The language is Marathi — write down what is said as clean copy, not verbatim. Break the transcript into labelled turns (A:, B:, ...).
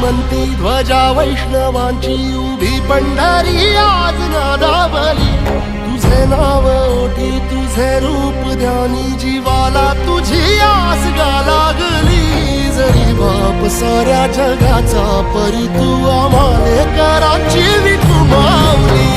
A: श्रीमंती ध्वजा वैष्णवांची उभी पंढरी आज नादावली। तुझे नाव ओठी तुझे रूप ध्यानी जीवाला तुझी आस गा लागली। जरी बाप साऱ्या जगाचा परी तू आम्हाले कराची विठू माऊली।